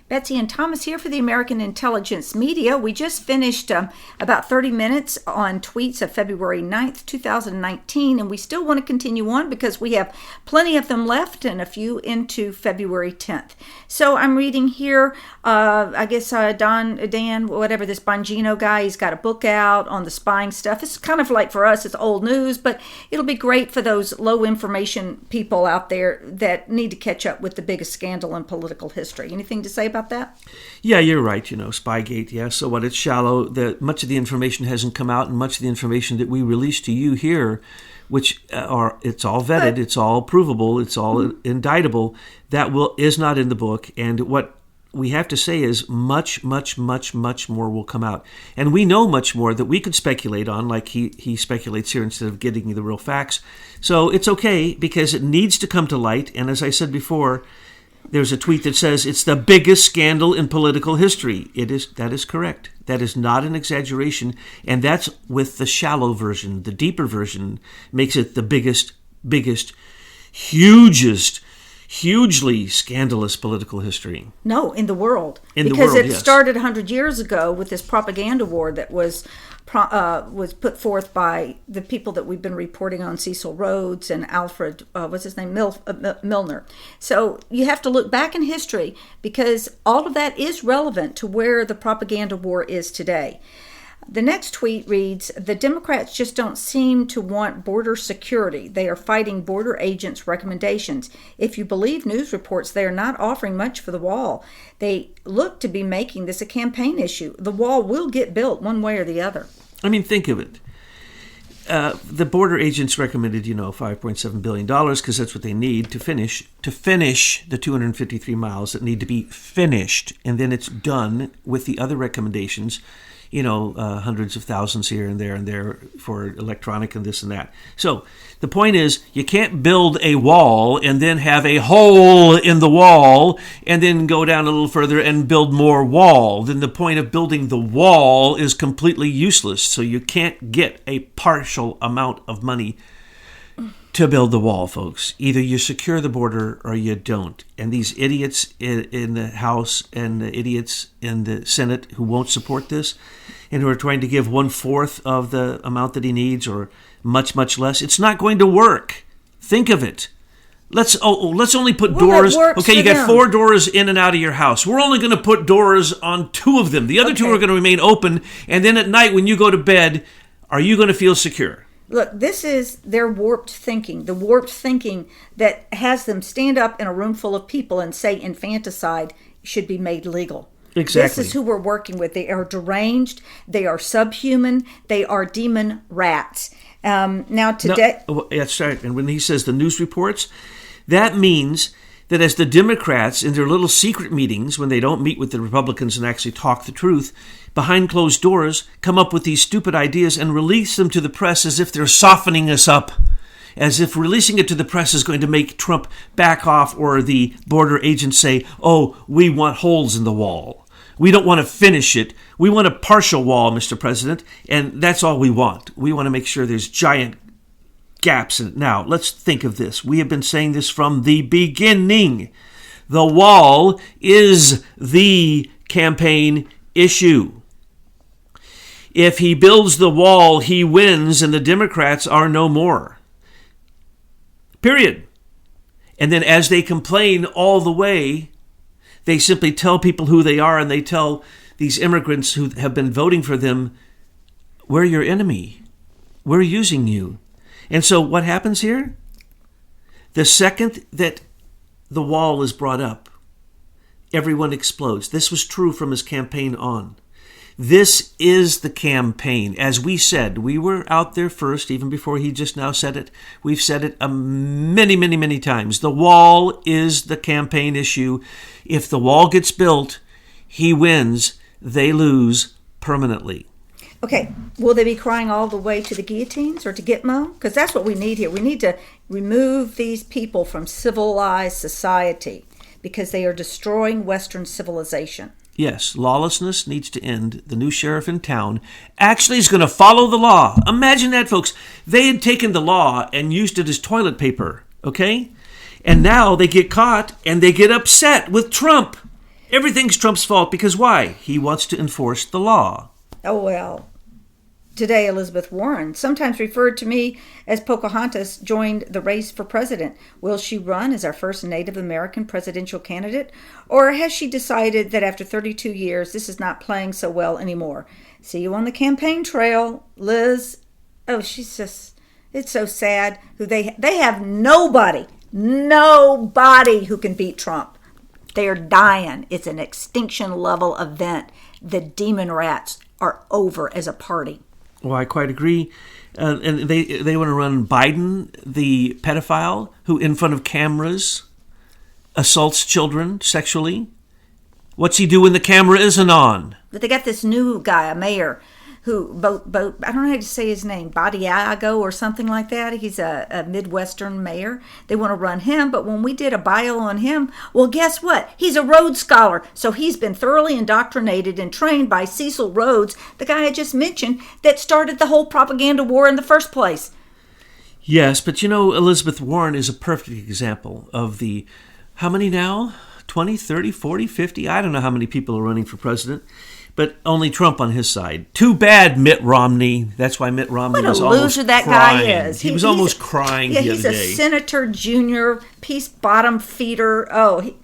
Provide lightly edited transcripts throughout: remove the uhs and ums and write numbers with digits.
Betsy and Thomas here for the American Intelligence Media. We just finished about 30 minutes on tweets of February 9th, 2019, and we still want to continue on because we have plenty of them left and a few into February 10th. So I'm reading here, Dan, whatever, this Bongino guy, he's got a book out on the spying stuff. It's kind of like for us, it's old news, but it'll be great for those low information people out there that need to catch up with the biggest scandal in political history. Anything to say about that? Yeah, you're right. Spygate. Yeah. So what? It's shallow. Much of the information hasn't come out, and much of the information that we release to you here, which it's all vetted, it's all provable, it's all indictable. That is not in the book. And what we have to say is much, much, much, much more will come out, and we know much more that we could speculate on, like he speculates here instead of getting you the real facts. So it's okay because it needs to come to light. And as I said before, there's a tweet that says it's the biggest scandal in political history. That is correct. That is not an exaggeration. And that's with the shallow version. The deeper version makes it the biggest, hugely scandalous political history. No, in the world. Because it started 100 years ago with this propaganda war that was put forth by the people that we've been reporting on, Cecil Rhodes and Alfred, Milner. So you have to look back in history because all of that is relevant to where the propaganda war is today. The next tweet reads, the Democrats just don't seem to want border security. They are fighting border agents' recommendations. If you believe news reports, they are not offering much for the wall. They look to be making this a campaign issue. The wall will get built one way or the other. I mean, think of it. The border agents recommended, $5.7 billion because that's what they need to finish the 253 miles that need to be finished. And then it's done with the other recommendations, hundreds of thousands here and there for electronic and this and that. So the point is, you can't build a wall and then have a hole in the wall and then go down a little further and build more wall. Then the point of building the wall is completely useless. So you can't get a partial amount of money to build the wall, folks. Either you secure the border or you don't. And these idiots in the House and the idiots in the Senate who won't support this and who are trying to give 1/4 of the amount that he needs or much, much less, it's not going to work. Think of it. Let's only put doors. Okay, you got 4 doors in and out of your house. We're only going to put doors on 2 of them. The other 2 are going to remain open. And then at night when you go to bed, are you going to feel secure? Look, this is their warped thinking, the warped thinking that has them stand up in a room full of people and say infanticide should be made legal. Exactly. This is who we're working with. They are deranged. They are subhuman. They are demon rats. Now today... No, that's right. And when he says the news reports, that means that as the Democrats in their little secret meetings, when they don't meet with the Republicans and actually talk the truth, behind closed doors, come up with these stupid ideas and release them to the press as if they're softening us up, as if releasing it to the press is going to make Trump back off or the border agents say, oh, we want holes in the wall. We don't want to finish it. We want a partial wall, Mr. President, and that's all we want. We want to make sure there's giant gaps in it. Now, let's think of this. We have been saying this from the beginning. The wall is the campaign issue. If he builds the wall, he wins, and the Democrats are no more. Period. And then as they complain all the way, they simply tell people who they are, and they tell these immigrants who have been voting for them, we're your enemy. We're using you. And so what happens here? The second that the wall is brought up, everyone explodes. This was true from his campaign on. This is the campaign. As we said, we were out there first, even before he just now said it. We've said it many, many, many times. The wall is the campaign issue. If the wall gets built, he wins. They lose permanently. Okay, will they be crying all the way to the guillotines or to Gitmo? Because that's what we need here. We need to remove these people from civilized society because they are destroying Western civilization. Yes, lawlessness needs to end. The new sheriff in town actually is going to follow the law. Imagine that, folks. They had taken the law and used it as toilet paper, okay? And now they get caught and they get upset with Trump. Everything's Trump's fault because why? He wants to enforce the law. Oh, well. Today, Elizabeth Warren, sometimes referred to me as Pocahontas, joined the race for president. Will she run as our first Native American presidential candidate? Or has she decided that after 32 years, this is not playing so well anymore? See you on the campaign trail, Liz. Oh, she's just, it's so sad. They have nobody who can beat Trump. They are dying. It's an extinction level event. The demon rats are over as a party. Well, I quite agree. And they want to run Biden, the pedophile, who in front of cameras assaults children sexually. What's he do when the camera isn't on? But they got this new guy, a mayor, who, I don't know how to say his name, Badiago or something like that. He's a Midwestern mayor. They want to run him, but when we did a bio on him, well, guess what? He's a Rhodes Scholar, so he's been thoroughly indoctrinated and trained by Cecil Rhodes, the guy I just mentioned, that started the whole propaganda war in the first place. Yes, but Elizabeth Warren is a perfect example of the, how many now? 20, 30, 40, 50? I don't know how many people are running for president. But only Trump on his side. Too bad, Mitt Romney. That's why Mitt Romney was almost crying. What a loser that guy is. He was almost crying the other day. He's a senator junior, peace bottom feeder. Oh,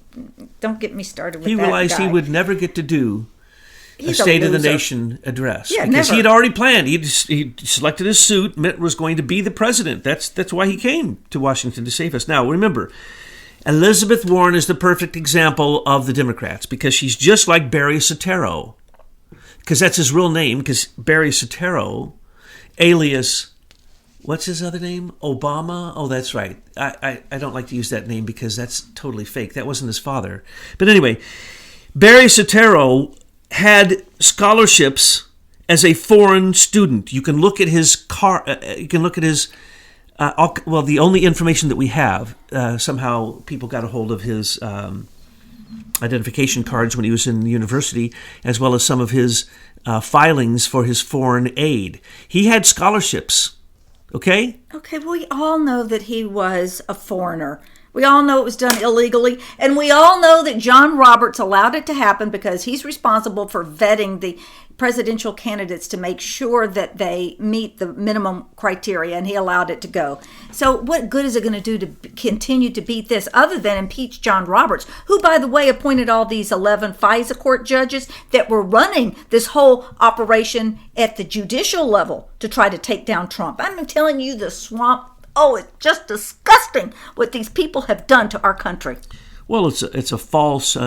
don't get me started with that guy. He realized he would never get to do a State of the Nation address. Yeah, because never. He had already planned. He selected his suit. Mitt was going to be the president. That's why he came to Washington to save us. Now, remember, Elizabeth Warren is the perfect example of the Democrats because she's just like Barry Soetoro. Because that's his real name, because Barry Soetoro, alias, what's his other name? Obama? Oh, that's right. I don't like to use that name because that's totally fake. That wasn't his father. But anyway, Barry Soetoro had scholarships as a foreign student. You can look at his the only information that we have, somehow people got a hold of his identification cards when he was in the university, as well as some of his filings for his foreign aid. He had scholarships, okay? Okay, well, we all know that he was a foreigner. We all know it was done illegally, and we all know that John Roberts allowed it to happen because he's responsible for vetting the presidential candidates to make sure that they meet the minimum criteria, and he allowed it to go. So what good is it going to do to continue to beat this other than impeach John Roberts, who, by the way, appointed all these 11 FISA court judges that were running this whole operation at the judicial level to try to take down Trump? I'm telling you, the swamp. Oh, it's just disgusting what these people have done to our country. Well, it's a false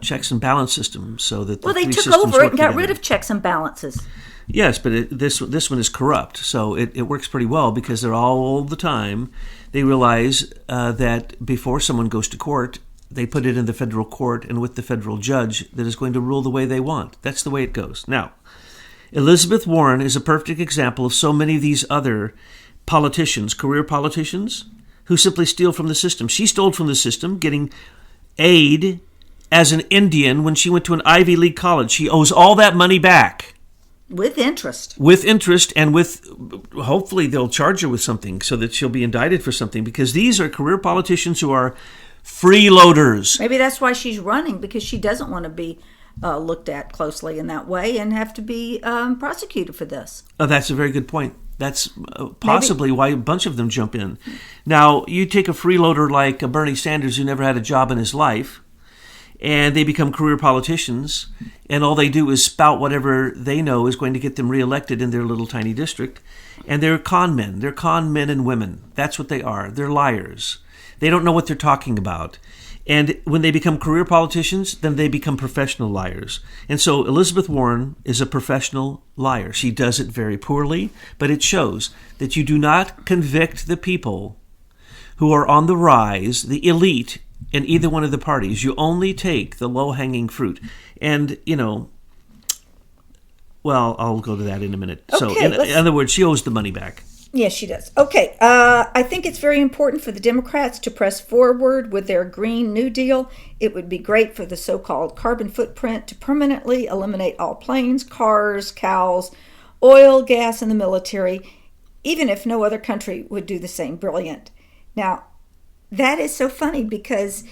checks and balance system, so that they took over it and got rid of checks and balances. Yes, but this one is corrupt, so it works pretty well because they're all the time. They realize that before someone goes to court, they put it in the federal court and with the federal judge that is going to rule the way they want. That's the way it goes. Now, Elizabeth Warren is a perfect example of so many of these other politicians, career politicians, who simply steal from the system. She stole from the system, getting aid as an Indian when she went to an Ivy League college. She owes all that money back. With interest. With interest, and hopefully they'll charge her with something so that she'll be indicted for something, because these are career politicians who are freeloaders. Maybe that's why she's running, because she doesn't want to be looked at closely in that way and have to be prosecuted for this. Oh, that's a very good point. That's possibly why a bunch of them jump in. Now, you take a freeloader like Bernie Sanders, who never had a job in his life, and they become career politicians, and all they do is spout whatever they know is going to get them reelected in their little tiny district. And they're con men. They're con men and women. That's what they are. They're liars. They don't know what they're talking about. And when they become career politicians, then they become professional liars. And so Elizabeth Warren is a professional liar. She does it very poorly, but it shows that you do not convict the people who are on the rise, the elite, in either one of the parties. You only take the low-hanging fruit. And, well, I'll go to that in a minute. Okay, so, in other words, she owes the money back. Yes, she does. Okay, I think it's very important for the Democrats to press forward with their Green New Deal. It would be great for the so-called carbon footprint to permanently eliminate all planes, cars, cows, oil, gas, and the military, even if no other country would do the same. Brilliant. Now, that is so funny because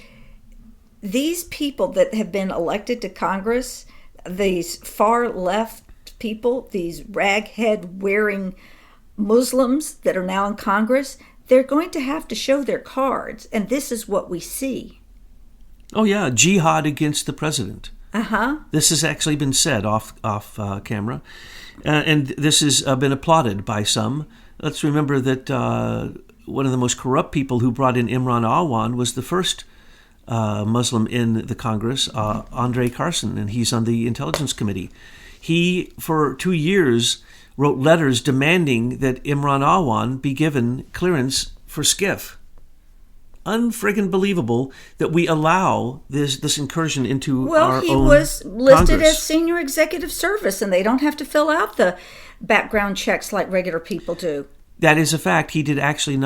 these people that have been elected to Congress, these far left people, these raghead wearing Muslims that are now in Congress, they're going to have to show their cards, and this is what we see. Oh yeah, jihad against the president. Uh-huh. This has actually been said off camera, and this has been applauded by some. Let's remember that one of the most corrupt people who brought in Imran Awan was the first Muslim in the Congress, Andre Carson, and he's on the Intelligence Committee. He, for 2 years, wrote letters demanding that Imran Awan be given clearance for SCIF. Unfriggin' believable that we allow this incursion into our own Well, he was listed Congress. as senior executive service, and they don't have to fill out the background checks like regular people do. That is a fact. He actually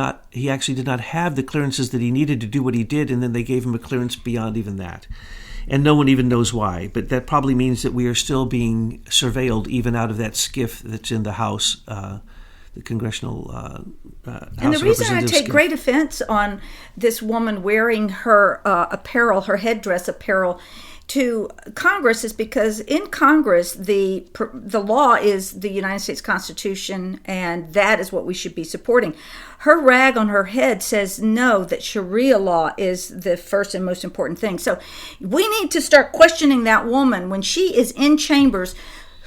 did not have the clearances that he needed to do what he did, and then they gave him a clearance beyond even that. And no one even knows why. But that probably means that we are still being surveilled even out of that SCIF that's in the House, the Congressional House And the reason I take SCIF. great offense on this woman wearing her apparel, her headdress apparel, to Congress is because in Congress, the law is the United States Constitution, and that is what we should be supporting. Her rag on her head says no, that Sharia law is the first and most important thing. So we need to start questioning that woman when she is in chambers.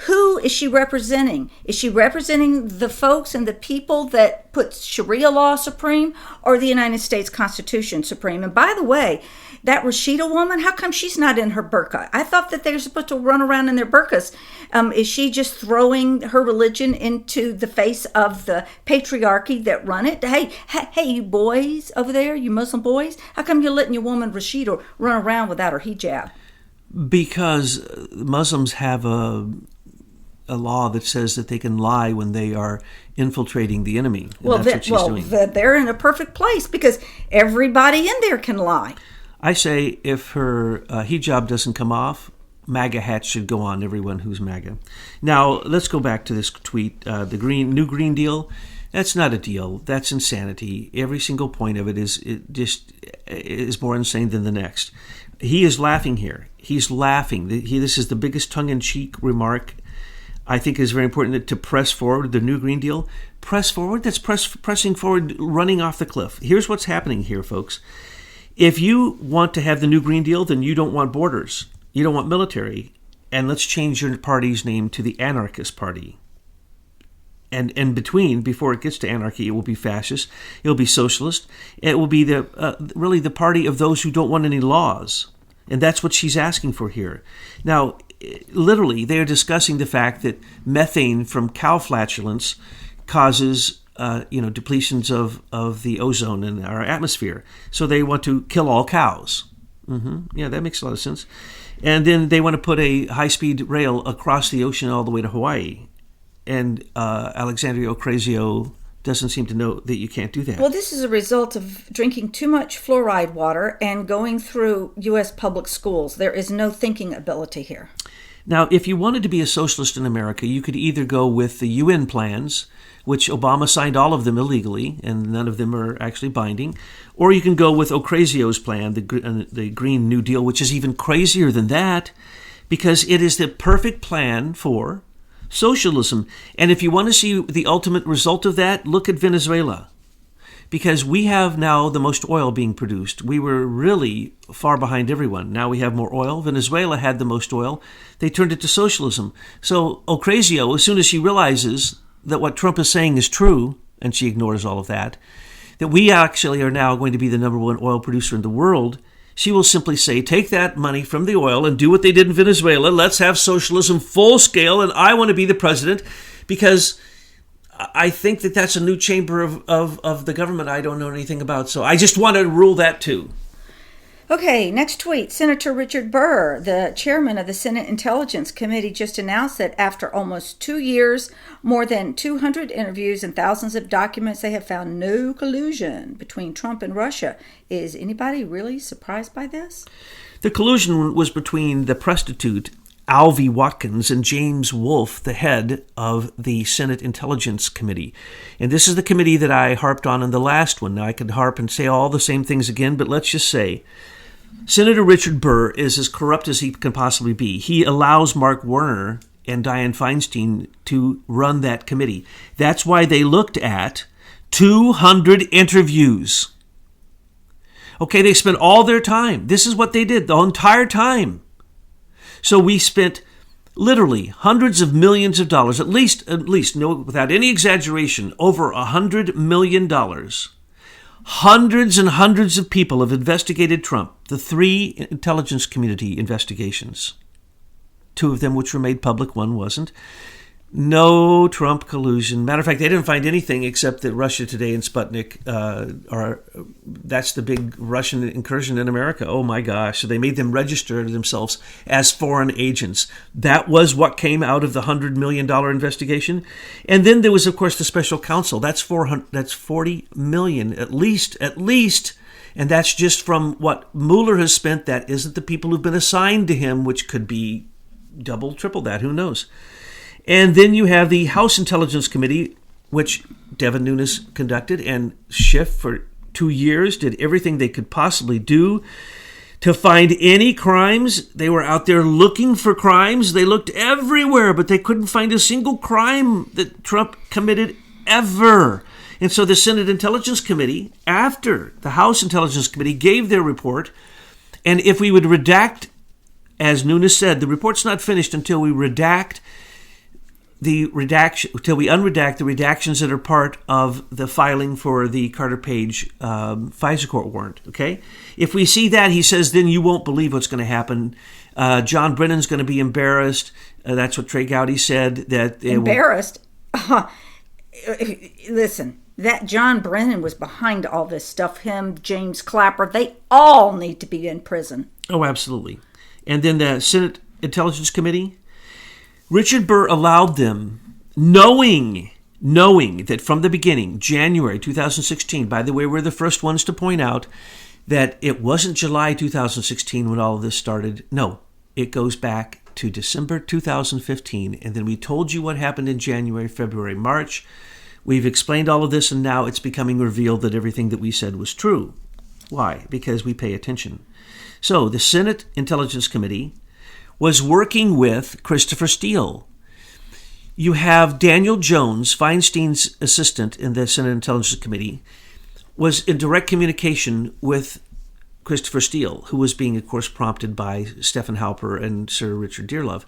Who is she representing? Is she representing the folks and the people that put Sharia law supreme, or the United States Constitution supreme? And by the way, that Rashida woman, how come she's not in her burqa? I thought that they're supposed to run around in their burqas. Is she just throwing her religion into the face of the patriarchy that run it? Hey, you boys over there, you Muslim boys, how come you're letting your woman Rashida run around without her hijab? Because Muslims have a law that says that they can lie when they are infiltrating the enemy. Well, they're in a perfect place because everybody in there can lie. I say if her hijab doesn't come off, MAGA hats should go on everyone who's MAGA. Now, let's go back to this tweet. The New Green Deal, that's not a deal. That's insanity. Every single point of it is more insane than the next. He is laughing here. He's laughing. This is the biggest tongue-in-cheek remark. I think it's very important to press forward the New Green Deal. Press forward? That's pressing forward, running off the cliff. Here's what's happening here, folks. If you want to have the New Green Deal, then you don't want borders. You don't want military. And let's change your party's name to the Anarchist Party. And in between, before it gets to anarchy, it will be fascist. It will be socialist. It will be really the party of those who don't want any laws. And that's what she's asking for here. Now, literally, they are discussing the fact that methane from cow flatulence causes depletions of the ozone in our atmosphere. So they want to kill all cows. Yeah, that makes a lot of sense. And then they want to put a high-speed rail across the ocean all the way to Hawaii. And Alexandria Ocasio doesn't seem to know that you can't do that. Well, this is a result of drinking too much fluoride water and going through U.S. public schools. There is no thinking ability here. Now, if you wanted to be a socialist in America, you could either go with the UN plans, which Obama signed all of them illegally, and none of them are actually binding, or you can go with Ocasio's plan, the Green New Deal, which is even crazier than that, because it is the perfect plan for socialism. And if you want to see the ultimate result of that, look at Venezuela. Because we have now the most oil being produced. We were really far behind everyone. Now we have more oil. Venezuela had the most oil. They turned it to socialism. So Ocasio, as soon as she realizes that what Trump is saying is true, and she ignores all of that we actually are now going to be the number one oil producer in the world, she will simply say, take that money from the oil and do what they did in Venezuela. Let's have socialism full scale, and I want to be the president because I think that that's a new chamber of the government I don't know anything about. So I just want to rule that too. Okay, next tweet. Senator Richard Burr, the chairman of the Senate Intelligence Committee, just announced that after almost 2 years, more than 200 interviews and thousands of documents, they have found no collusion between Trump and Russia. Is anybody really surprised by this? The collusion was between the prostitute Alvy Watkins and James Wolfe, the head of the Senate Intelligence Committee. And this is the committee that I harped on in the last one. Now, I could harp and say all the same things again, but let's just say Senator Richard Burr is as corrupt as he can possibly be. He allows Mark Warner and Dianne Feinstein to run that committee. That's why they looked at 200 interviews. Okay, they spent all their time. This is what they did the entire time. So we spent literally hundreds of millions of dollars, at least, no, without any exaggeration, over $100 million. Hundreds and hundreds of people have investigated Trump, the 3 intelligence community investigations. 2 of them which were made public, 1 wasn't. No Trump collusion. Matter of fact, they didn't find anything except that Russia Today and Sputnik that's the big Russian incursion in America. Oh my gosh. So they made them register themselves as foreign agents. That was what came out of the $100 million investigation. And then there was, of course, the special counsel. That's $40 million, at least. And that's just from what Mueller has spent. That isn't the people who've been assigned to him, which could be double, triple that. Who knows? And then you have the House Intelligence Committee, which Devin Nunes conducted, and Schiff for 2 years did everything they could possibly do to find any crimes. They were out there looking for crimes. They looked everywhere, but they couldn't find a single crime that Trump committed ever. And so the Senate Intelligence Committee, after the House Intelligence Committee gave their report, and if we would redact, as Nunes said, the report's not finished until we unredact the redactions that are part of the filing for the Carter Page FISA court warrant. Okay, if we see that, he says, then you won't believe what's going to happen. John Brennan's going to be embarrassed. That's what Trey Gowdy said. That embarrassed. Listen, that John Brennan was behind all this stuff. Him, James Clapper, they all need to be in prison. Oh, absolutely. And then the Senate Intelligence Committee. Richard Burr allowed them, knowing that from the beginning, January 2016, by the way, we're the first ones to point out that it wasn't July 2016 when all of this started. No, it goes back to December 2015. And then we told you what happened in January, February, March. We've explained all of this, and now it's becoming revealed that everything that we said was true. Why? Because we pay attention. So the Senate Intelligence Committee was working with Christopher Steele. You have Daniel Jones, Feinstein's assistant in the Senate Intelligence Committee, was in direct communication with Christopher Steele, who was being, of course, prompted by Stephen Halper and Sir Richard Dearlove.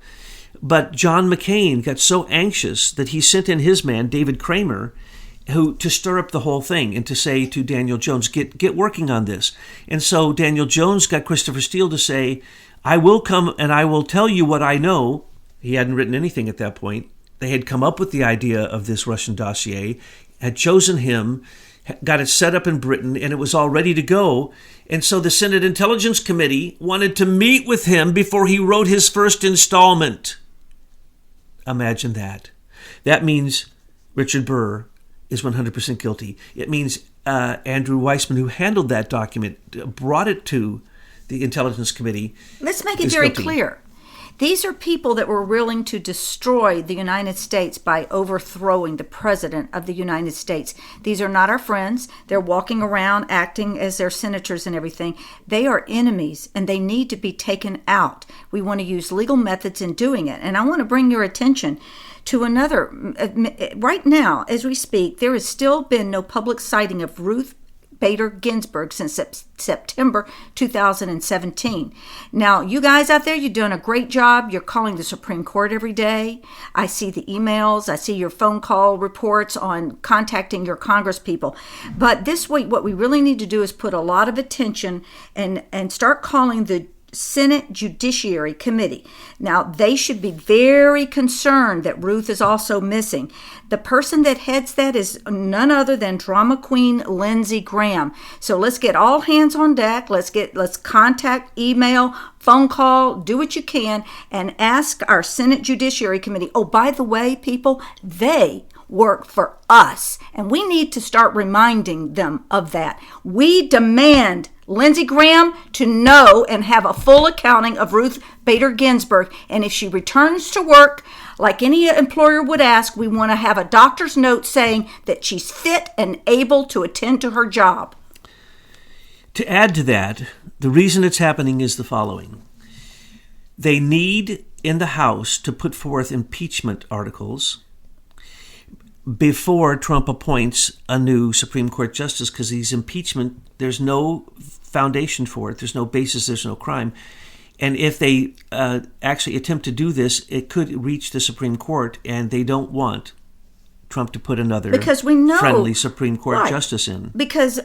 But John McCain got so anxious that he sent in his man, David Kramer, to stir up the whole thing and to say to Daniel Jones, get working on this. And so Daniel Jones got Christopher Steele to say, I will come and I will tell you what I know. He hadn't written anything at that point. They had come up with the idea of this Russian dossier, had chosen him, got it set up in Britain, and it was all ready to go. And so the Senate Intelligence Committee wanted to meet with him before he wrote his first installment. Imagine that. That means Richard Burr is 100% guilty. It means Andrew Weissman, who handled that document, brought it to the Intelligence Committee. Let's make it very clear. These are people that were willing to destroy the United States by overthrowing the President of the United States. These are not our friends. They're walking around acting as their senators and everything. They are enemies, and they need to be taken out. We want to use legal methods in doing it. And I want to bring your attention to another. Right now, as we speak, there has still been no public citing of Ruth Bader Ginsburg since September 2017. Now, you guys out there, you're doing a great job. You're calling the Supreme Court every day. I see the emails. I see your phone call reports on contacting your Congress people. But this week, what we really need to do is put a lot of attention and start calling the Senate Judiciary Committee. Now, they should be very concerned that Ruth is also missing. The person that heads that is none other than drama queen Lindsey Graham. So let's get all hands on deck. Let's contact, email, phone call, do what you can, and ask our Senate Judiciary Committee. Oh, by the way, people, they work for us, and we need to start reminding them of that. We demand Lindsey Graham to know and have a full accounting of Ruth Bader Ginsburg, and if she returns to work, like any employer would ask, we want to have a doctor's note saying that she's fit and able to attend to her job. To add to that, the reason it's happening is the following. They need in the House to put forth impeachment articles before Trump appoints a new Supreme Court justice, because these impeachment, there's no foundation for it. There's no basis. There's no crime. And if they actually attempt to do this, it could reach the Supreme Court, and they don't want Trump to put another friendly Supreme Court justice in. Because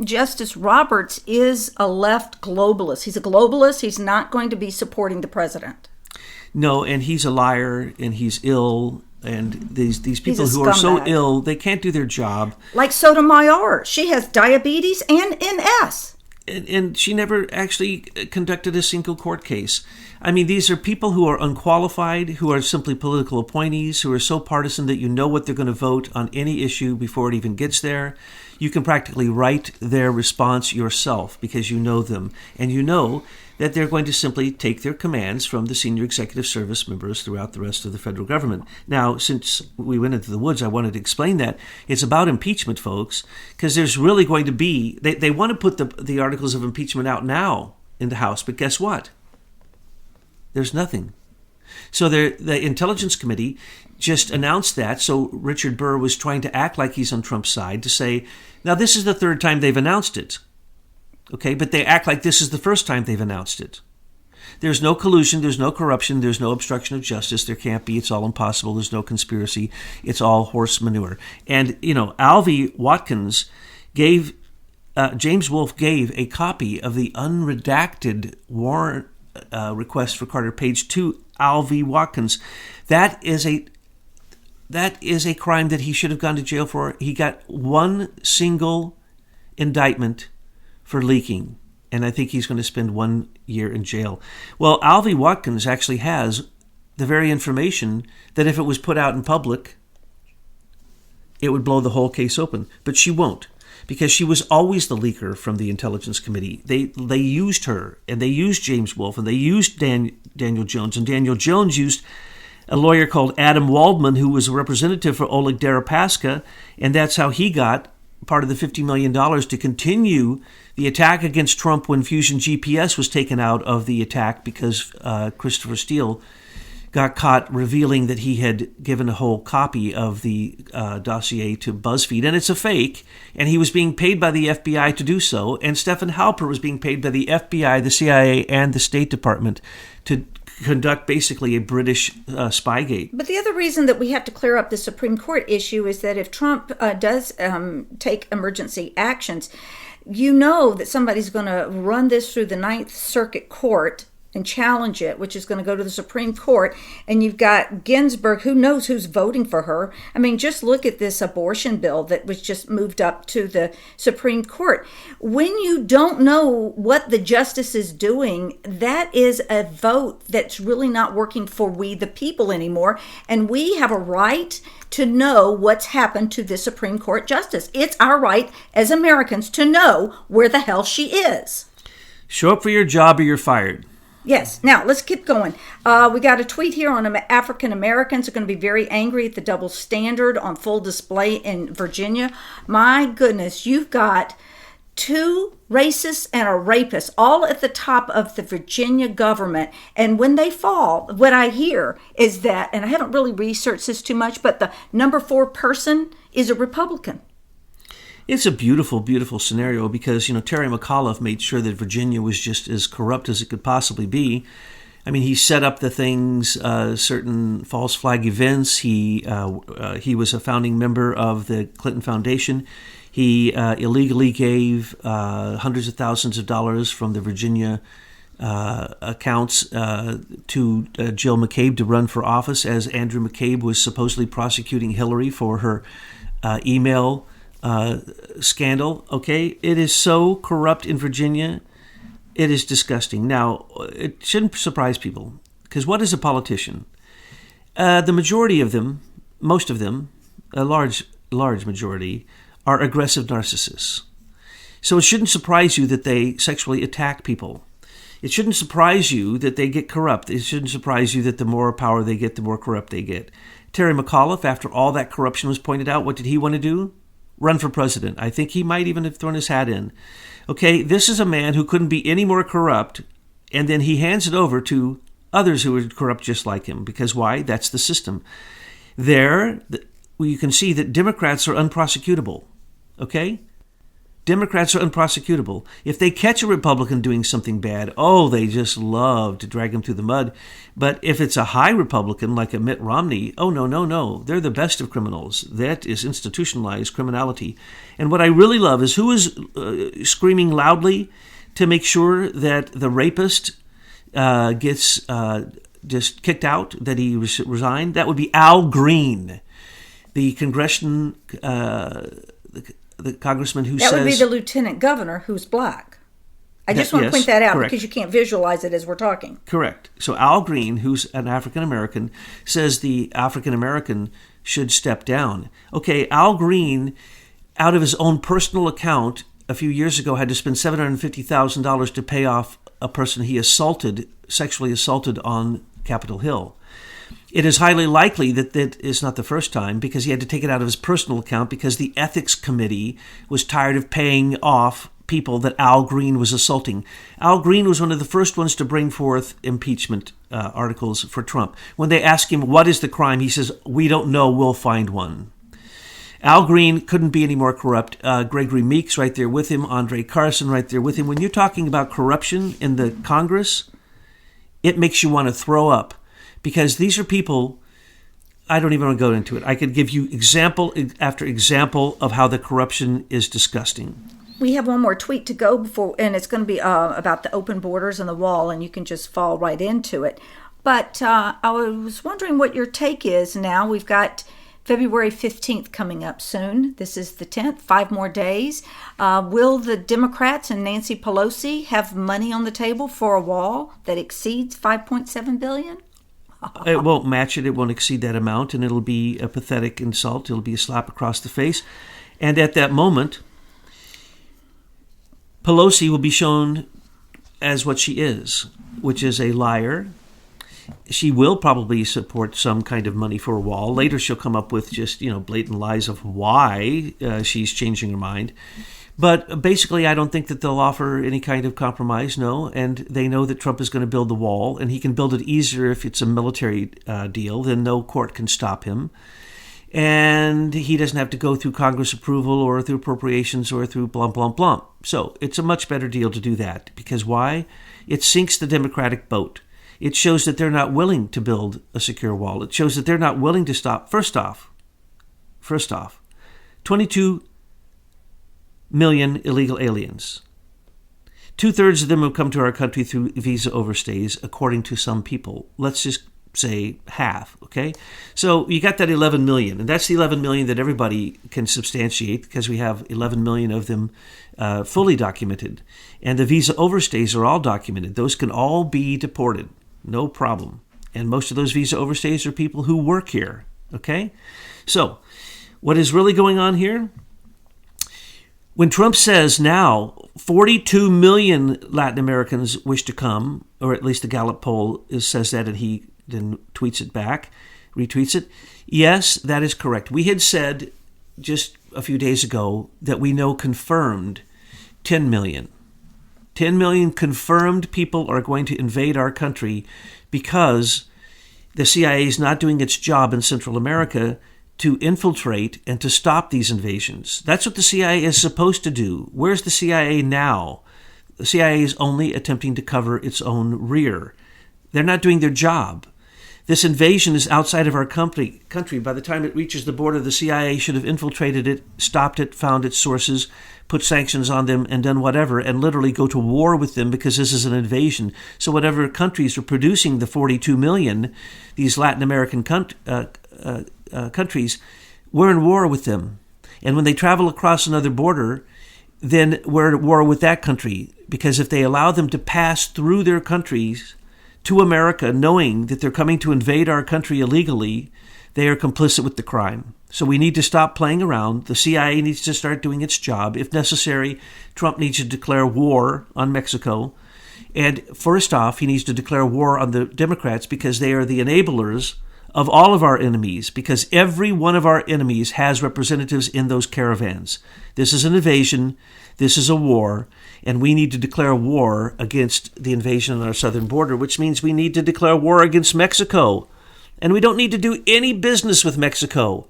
Justice Roberts is a left globalist. He's a globalist. He's not going to be supporting the president. No, and he's a liar, and he's ill, and these people who are so ill, they can't do their job. Like Sotomayor. She has diabetes and MS. And she never actually conducted a single court case. I mean, these are people who are unqualified, who are simply political appointees, who are so partisan that you know what they're going to vote on any issue before it even gets there. You can practically write their response yourself because you know them. And you know that they're going to simply take their commands from the senior executive service members throughout the rest of the federal government. Now, since we went into the woods, I wanted to explain that. It's about impeachment, folks, because there's really going to be... They want to put the articles of impeachment out now in the House, but guess what? There's nothing. So the Intelligence Committee just announced that, so Richard Burr was trying to act like he's on Trump's side to say, now this is the third time they've announced it. Okay, but they act like this is the first time they've announced it. There's no collusion, there's no corruption, there's no obstruction of justice, there can't be, it's all impossible, there's no conspiracy, it's all horse manure. And, Alvy Watkins gave, James Wolfe gave a copy of the unredacted warrant request for Carter Page to Alvy Watkins. That is a crime that he should have gone to jail for. He got one single indictment for leaking, and I think he's going to spend 1 year in jail. Well, Alvy Watkins actually has the very information that if it was put out in public, it would blow the whole case open. But she won't, because she was always the leaker from the Intelligence Committee. They used her, and they used James Wolfe, and they used Daniel Jones, and Daniel Jones used a lawyer called Adam Waldman, who was a representative for Oleg Deripaska, and that's how he got part of the $50 million to continue the attack against Trump when Fusion GPS was taken out of the attack because Christopher Steele got caught revealing that he had given a whole copy of the dossier to BuzzFeed. And it's a fake, and he was being paid by the FBI to do so, and Stephen Halper was being paid by the FBI, the CIA, and the State Department to conduct basically a British Spygate. But the other reason that we have to clear up the Supreme Court issue is that if Trump does take emergency actions, you know that somebody's going to run this through the Ninth Circuit Court and challenge it, which is going to go to the Supreme Court. And you've got Ginsburg, who knows who's voting for her. I mean, just look at this abortion bill that was just moved up to the Supreme Court. When you don't know what the justice is doing, that is a vote that's really not working for we the people anymore. And we have a right to know what's happened to the Supreme Court justice. It's our right as Americans to know where the hell she is. Show up for your job or you're fired. Yes. Now, let's keep going. We got a tweet here on African Americans are going to be very angry at the double standard on full display in Virginia. My goodness, you've got two racists and a rapist all at the top of the Virginia government. And when they fall, what I hear is that, and I haven't really researched this too much, but the number 4 person is a Republican. It's a beautiful, beautiful scenario because, Terry McAuliffe made sure that Virginia was just as corrupt as it could possibly be. I mean, he set up the things, certain false flag events. He was a founding member of the Clinton Foundation. He illegally gave hundreds of thousands of dollars from the Virginia accounts to Jill McCabe to run for office as Andrew McCabe was supposedly prosecuting Hillary for her email scandal. Okay, it is so corrupt in Virginia, it is disgusting. Now, it shouldn't surprise people, because what is a politician? The majority of them, most of them, a large majority, are aggressive narcissists. So it shouldn't surprise you that they sexually attack people. It shouldn't surprise you that they get corrupt. It shouldn't surprise you that the more power they get, the more corrupt they get. Terry McAuliffe, after all that corruption was pointed out, what did he want to do? run for president. I think he might even have thrown his hat in. Okay, this is a man who couldn't be any more corrupt, and then he hands it over to others who are corrupt just like him. Because why? That's the system. There, you can see that Democrats are unprosecutable. Okay? Democrats are unprosecutable. If they catch a Republican doing something bad, they just love to drag him through the mud. But if it's a high Republican like a Mitt Romney, no. They're the best of criminals. That is institutionalized criminality. And what I really love is who is screaming loudly to make sure that the rapist gets just kicked out, that he resigned. That would be Al Green, the the congressman who says... That would be the lieutenant governor who's black. I just want to point that out, correct, because you can't visualize it as we're talking. Correct. So Al Green, who's an African-American, says the African-American should step down. Okay, Al Green, out of his own personal account, a few years ago had to spend $750,000 to pay off a person he sexually assaulted on Capitol Hill. It is highly likely that that is not the first time, because he had to take it out of his personal account because the ethics committee was tired of paying off people that Al Green was assaulting. Al Green was one of the first ones to bring forth impeachment articles for Trump. When they ask him, what is the crime? He says, we don't know, we'll find one. Al Green couldn't be any more corrupt. Gregory Meeks right there with him. Andre Carson right there with him. When you're talking about corruption in the Congress, it makes you want to throw up. Because these are people, I don't even want to go into it. I could give you example after example of how the corruption is disgusting. We have one more tweet to go before, and it's going to be about the open borders and the wall, and you can just fall right into it. But I was wondering what your take is now. We've got February 15th coming up soon. This is the 10th, 5 more days. Will the Democrats and Nancy Pelosi have money on the table for a wall that exceeds $5.7 billion? It won't match it. It won't exceed that amount, and it'll be a pathetic insult. It'll be a slap across the face. And at that moment, Pelosi will be shown as what she is, which is a liar. She will probably support some kind of money for a wall. Later, she'll come up with just, blatant lies of why she's changing her mind. But basically, I don't think that they'll offer any kind of compromise, no. And they know that Trump is going to build the wall, and he can build it easier if it's a military deal. Then no court can stop him. And he doesn't have to go through Congress approval or through appropriations or through blump, blump, blump. So it's a much better deal to do that. Because why? It sinks the Democratic boat. It shows that they're not willing to build a secure wall. It shows that they're not willing to stop. First off, 22 million illegal aliens. 2/3 of them have come to our country through visa overstays, according to some people. Let's just say half, okay? So you got that 11 million, and that's the 11 million that everybody can substantiate, because we have 11 million of them fully documented. And the visa overstays are all documented. Those can all be deported, no problem. And most of those visa overstays are people who work here, okay? So what is really going on here? When Trump says now 42 million Latin Americans wish to come, or at least the Gallup poll says that, and he then tweets it back, retweets it. Yes, that is correct. We had said just a few days ago that we know confirmed 10 million. 10 million confirmed people are going to invade our country because the CIA is not doing its job in Central America to infiltrate and to stop these invasions. That's what the CIA is supposed to do. Where's the CIA now? The CIA is only attempting to cover its own rear. They're not doing their job. This invasion is outside of our country. By the time it reaches the border, the CIA should have infiltrated it, stopped it, found its sources, put sanctions on them, and done whatever, and literally go to war with them, because this is an invasion. So whatever countries are producing the 42 million, these Latin American countries, we're in war with them. And when they travel across another border, then we're at war with that country. Because if they allow them to pass through their countries to America, knowing that they're coming to invade our country illegally, they are complicit with the crime. So we need to stop playing around. The CIA needs to start doing its job. If necessary, Trump needs to declare war on Mexico. And first off, he needs to declare war on the Democrats, because they are the enablers of all of our enemies, because every one of our enemies has representatives in those caravans. This is an invasion. This is a war. And we need to declare war against the invasion on our southern border, which means we need to declare war against Mexico. And we don't need to do any business with Mexico.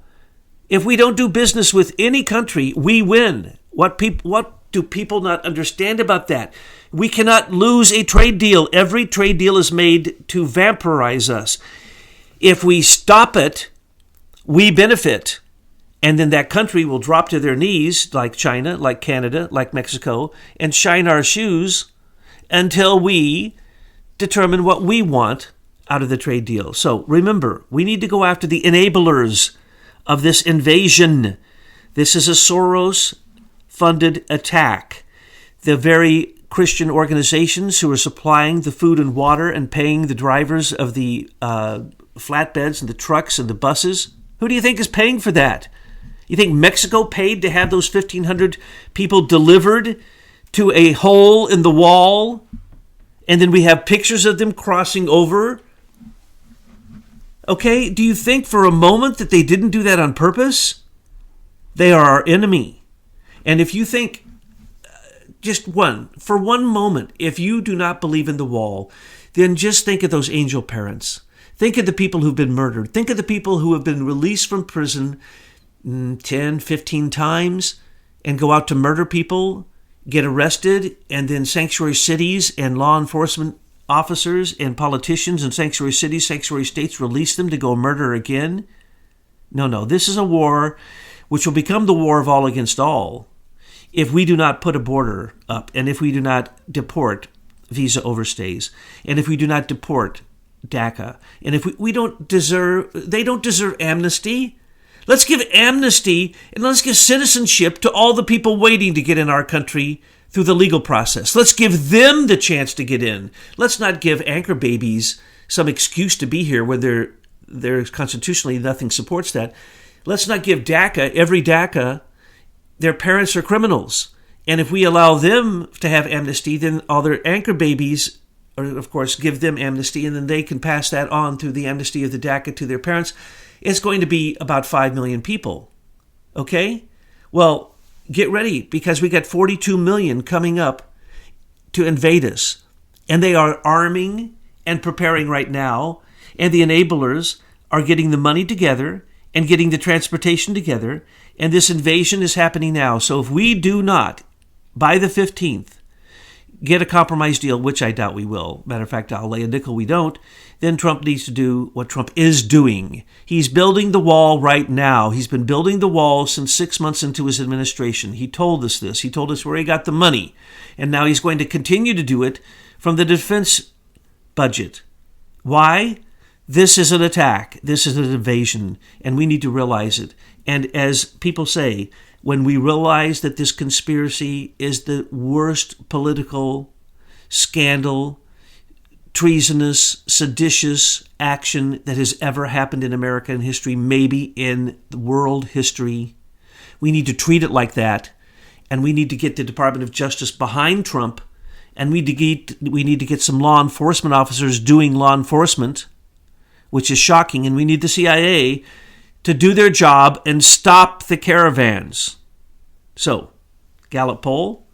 If we don't do business with any country, we win. What do people not understand about that? We cannot lose a trade deal. Every trade deal is made to vampirize us. If we stop it, we benefit. And then that country will drop to their knees, like China, like Canada, like Mexico, and shine our shoes until we determine what we want out of the trade deal. So remember, we need to go after the enablers of this invasion. This is a Soros-funded attack. The very Christian organizations who are supplying the food and water and paying the drivers of the flatbeds and the trucks and the buses, who do you think is paying for that? You think Mexico paid to have those 1,500 people delivered to a hole in the wall, and then we have pictures of them crossing over? Okay, do you think for a moment that they didn't do that on purpose? They are our enemy. And if you think, for one moment, if you do not believe in the wall, then just think of those angel parents. Think of the people who've been murdered. Think of the people who have been released from prison 10, 15 times and go out to murder people, get arrested, and then sanctuary cities and law enforcement officers and politicians in sanctuary cities, sanctuary states release them to go murder again. No, this is a war which will become the war of all against all if we do not put a border up, and if we do not deport visa overstays, and if we do not deport DACA, and if they don't deserve amnesty. Let's give amnesty and let's give citizenship to all the people waiting to get in our country through the legal process. Let's give them the chance to get in. Let's not give anchor babies some excuse to be here when there's constitutionally nothing supports that. Let's not give every DACA, their parents are criminals. And if we allow them to have amnesty, then all their anchor babies, or of course, give them amnesty, and then they can pass that on through the amnesty of the DACA to their parents. It's going to be about 5 million people. Okay? Well, get ready, because we got 42 million coming up to invade us. And they are arming and preparing right now. And the enablers are getting the money together and getting the transportation together. And this invasion is happening now. So if we do not, by the 15th, get a compromise deal, which I doubt we will. Matter of fact, I'll lay a nickel we don't. Then Trump needs to do what Trump is doing. He's building the wall right now. He's been building the wall since 6 months into his administration. He told us this. He told us where he got the money. And now he's going to continue to do it from the defense budget. Why? This is an attack. This is an invasion. And we need to realize it. And as people say, when we realize that this conspiracy is the worst political scandal, treasonous, seditious action that has ever happened in American history, maybe in the world history, we need to treat it like that. And we need to get the Department of Justice behind Trump. And we need to get some law enforcement officers doing law enforcement, which is shocking. And we need the CIA to do their job and stop the caravans. So, Gallup poll,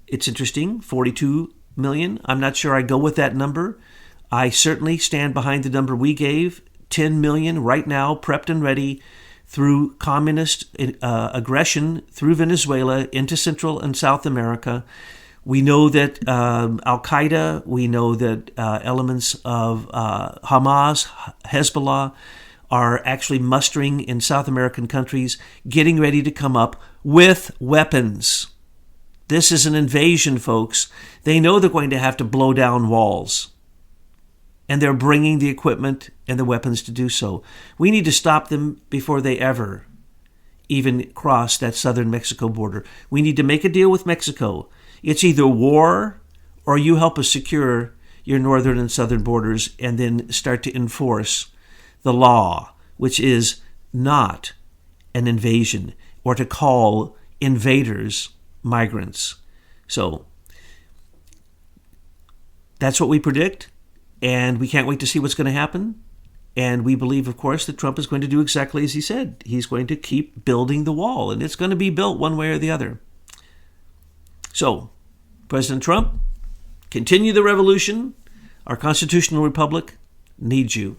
it's interesting, 42 million. I'm not sure I go with that number. I certainly stand behind the number we gave, 10 million right now, prepped and ready through communist aggression through Venezuela into Central and South America. We know that Al-Qaeda, we know that elements of Hamas, Hezbollah, are actually mustering in South American countries, getting ready to come up with weapons. This is an invasion, folks. They know they're going to have to blow down walls. And they're bringing the equipment and the weapons to do so. We need to stop them before they ever even cross that southern Mexico border. We need to make a deal with Mexico. It's either war or you help us secure your northern and southern borders and then start to enforce the law, which is not an invasion, or to call invaders migrants. So that's what we predict, and we can't wait to see what's going to happen. And we believe, of course, that Trump is going to do exactly as he said. He's going to keep building the wall, and it's going to be built one way or the other. So, President Trump, continue the revolution. Our constitutional republic needs you.